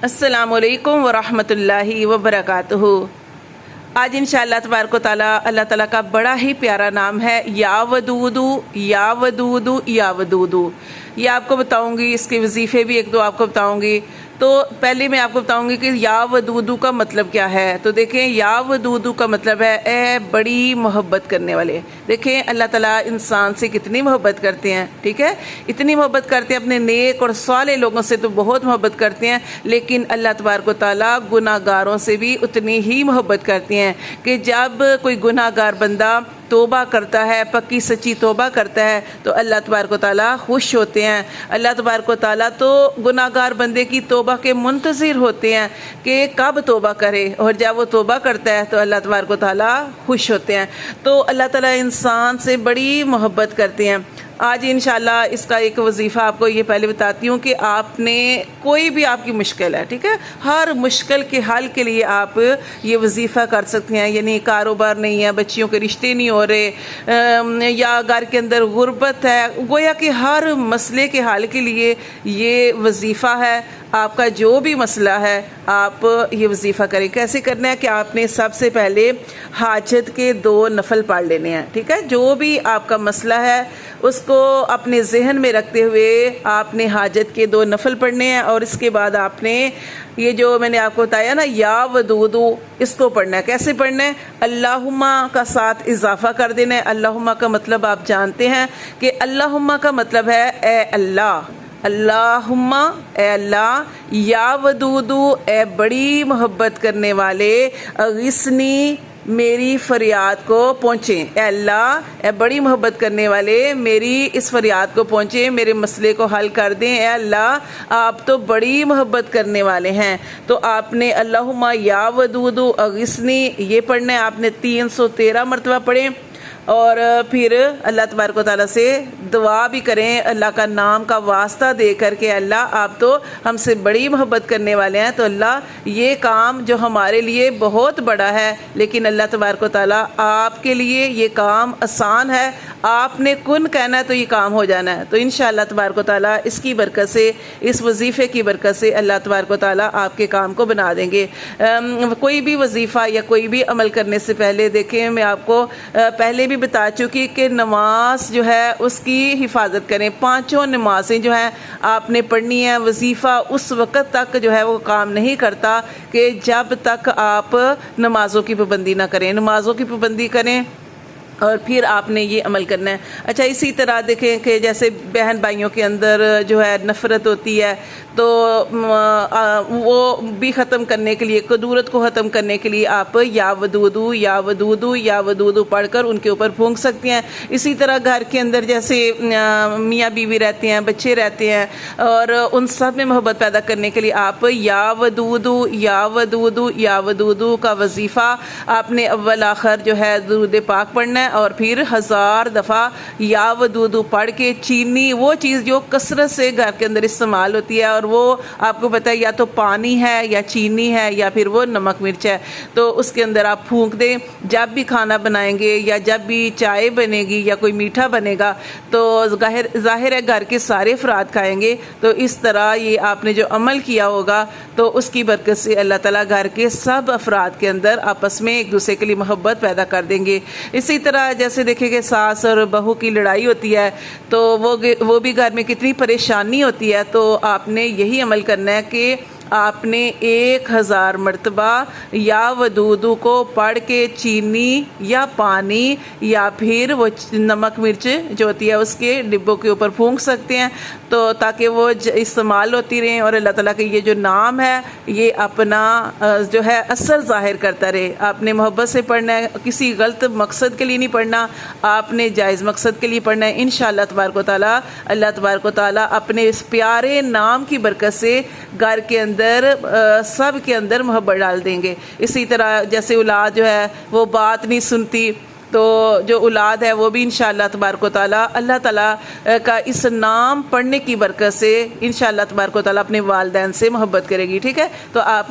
अस्सलामुअलैकुम वरहमतुल्लाहि वबरकातुहू। आज इंशाअल्लाह तबारक व तआला अल्लाह ताला का बड़ा ही प्यारा नाम है या वदूदू या वदूदू या वदूदू। ये आपको बताऊंगी, इसके वजीफ़े भी एक दो आपको बताऊंगी। तो पहले मैं आपको बताऊंगी कि या वदूदू का मतलब क्या है। तो देखें, या वदूदू का मतलब है ए बड़ी मोहब्बत करने वाले। देखें अल्लाह ताला इंसान से कितनी मोहब्बत करते हैं, ठीक है। इतनी मोहब्बत करते हैं, अपने नेक और साले लोगों से तो बहुत मोहब्बत करते हैं, लेकिन अल्लाह तबारक व तआला गुनाहगारों से भी उतनी ही मोहब्बत करते हैं कि जब कोई गुनाहगार बंदा तौबा करता है, पक्की सच्ची तौबा करता है, तो अल्लाह तबारक व तआला खुश होते हैं। अल्लाह तबारक व तआला तो गुनाहगार बंदे की तौबा के मुंतज़िर होते हैं कि कब तौबा करे, और जब वो तौबा करता है तो अल्लाह तबारक व तआला खुश होते हैं। तो अल्लाह ताला इंसान से बड़ी मोहब्बत करते हैं। आज इंशाल्लाह इसका एक वजीफ़ा आपको ये पहले बताती हूँ कि आपने कोई भी आपकी मुश्किल है, ठीक है, हर मुश्किल के हल के लिए आप ये वजीफ़ा कर सकते हैं। यानी कारोबार नहीं है, बच्चियों के रिश्ते नहीं हो रहे, या घर के अंदर गुर्बत है, गोया कि हर मसले के हल के लिए ये वजीफ़ा है। आपका जो भी मसला है आप ये वजीफ़ा करें। कैसे करना है कि आपने सबसे पहले हाजत के 2 नफल पढ़ लेने हैं, ठीक है। जो भी आपका मसला है उसको अपने जहन में रखते हुए आपने हाजत के 2 नफल पढ़ने हैं, और इसके बाद आपने ये जो मैंने आपको बताया ना या वदूदू, इसको पढ़ना है। कैसे पढ़ना है? अल्लाहुम्मा का साथ इजाफा कर देना है। अल्लाहुम्मा का मतलब आप जानते हैं कि अल्लाहुम्मा का मतलब है ए अल्लाह, अल्लाहुम्मा ए अल्लाह, या वदूदू ए बड़ी मोहब्बत करने वाले, अगिस्नी मेरी फरियाद को पहुँचे। अल्लाह ए बड़ी मोहब्बत करने वाले मेरी इस फरियाद को पहुँचे, मेरे मसले को हल कर दें। ए अल्लाह आप तो बड़ी मोहब्बत करने वाले हैं। तो आपने अल्लाहुम्मा या वदूदू अगिस्नी ये पढ़ना है। आपने 313 मरतबा पढ़ें, और फिर अल्लाह तबारक व तआला से दुआ भी करें, अल्लाह का नाम का वास्ता दे करके, अल्लाह आप तो हमसे बड़ी मोहब्बत करने वाले हैं, तो अल्लाह ये काम जो हमारे लिए बहुत बड़ा है, लेकिन अल्लाह तबारक व तआला आपके लिए ये काम आसान है, आपने कुन कहना है तो ये काम हो जाना है। तो इंशाअल्लाह तबारक व तआला इसकी बरकत से, इस वजीफ़े की बरकत से अल्लाह तबारक व तआला आपके काम को बना देंगे। कोई भी वजीफ़ा या कोई भी अमल करने से पहले देखें, मैं आपको पहले भी बता चुकी कि नमाज जो है उसकी हिफाजत करें। 5 नमाजें जो हैं आपने पढ़नी है। वजीफ़ा उस वक़्त तक जो है वो काम नहीं करता कि जब तक आप नमाज़ों की पाबंदी ना करें। नमाज़ों की पाबंदी करें और फिर आपने ये अमल करना है। अच्छा, इसी तरह देखें कि जैसे बहन भाइयों के अंदर जो है नफ़रत होती है, तो वो भी ख़त्म करने के लिए, कदूरत को ख़त्म करने के लिए आप या वदूदू या वदूदू या वदूदू पढ़कर उनके ऊपर फूंक सकते हैं। इसी तरह घर के अंदर जैसे मियाँ बीवी रहते हैं, बच्चे रहते हैं, और उन सब में मोहब्बत पैदा करने के लिए आप या वदूदू या वदूदू या वदूदू का वजीफ़ा आपने अव्वल आखिर जो है दुरूद पाक पढ़ना है, और फिर 1000 दफ़ा या वदूदू पढ़ के चीनी, वो चीज़ जो कसरत से घर के अंदर इस्तेमाल होती है, और वो आपको पता है या तो पानी है या चीनी है या फिर वो नमक मिर्च है, तो उसके अंदर आप फूंक दें। जब भी खाना बनाएंगे या जब भी चाय बनेगी या कोई मीठा बनेगा, तो ज़ाहिर है घर के सारे अफराद खाएंगे। तो इस तरह ये आपने जो अमल किया होगा, तो उसकी बरकत से अल्लाह ताला घर के सब अफराद के अंदर आपस में एक दूसरे के लिए मोहब्बत पैदा कर देंगे। इसी तरह जैसे देखेंगे सास और बहू की लड़ाई होती है, तो वो भी घर में कितनी परेशानी होती है। तो आपने यही अमल करना है कि आपने 1000 मरतबा या वदूदू को पढ़ के चीनी या पानी या फिर वो नमक मिर्च जो होती है उसके डिब्बों के ऊपर फूंक सकते हैं, तो ताकि वो इस्तेमाल होती रहें, और अल्लाह ताला के ये जो नाम है ये अपना जो है असर ज़ाहिर करता रहे। आपने मोहब्बत से पढ़ना है, किसी गलत मकसद के लिए नहीं पढ़ना, आपने जायज़ मकसद के लिए पढ़ना है। इंशाअल्लाह तबारक व तआला अल्लाह तबारक व तआला अपने इस प्यारे नाम की बरकत से घर के अंदर सब के अंदर मोहब्बत डाल देंगे। इसी तरह जैसे औलाद जो है वो बात नहीं सुनती, तो जो औलाद है वो भी इंशाअल्लाह तबारक व तआला अल्लाह ताला का इस नाम पढ़ने की बरकत से इंशाअल्लाह तबारक व तआला अपने वालिदैन से मोहब्बत करेगी, ठीक है। तो आपने